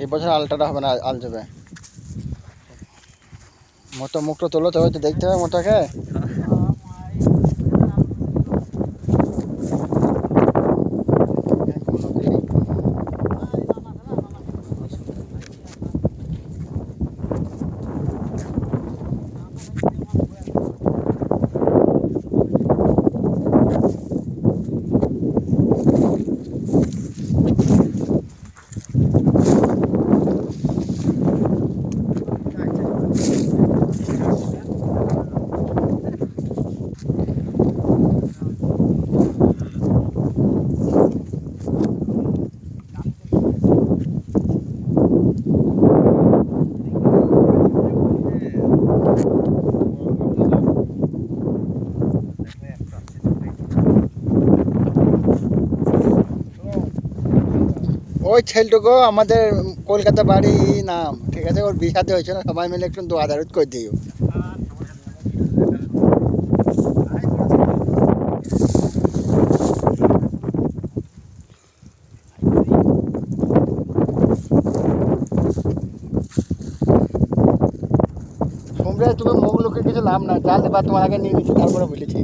এই বছর আলটাটা হবে না, আল যাবে। মোটা মুখটা তোলো তো, হয়তো দেখতে হবে মোটাকে। ওই ছেলেটুকু আমাদের কলকাতা বাড়ি নাম, ঠিক আছে, ওর বিয়ে শাদী হয়েছে না, সবাই মিলে একটু দোয়া দারুদ করে দিও। তোমরা তুমি মুখ লোকের কিছু নাম না, জাল দেবা তোমার আগে নিয়ে নিচ্ছি, তারপরে বলেছি।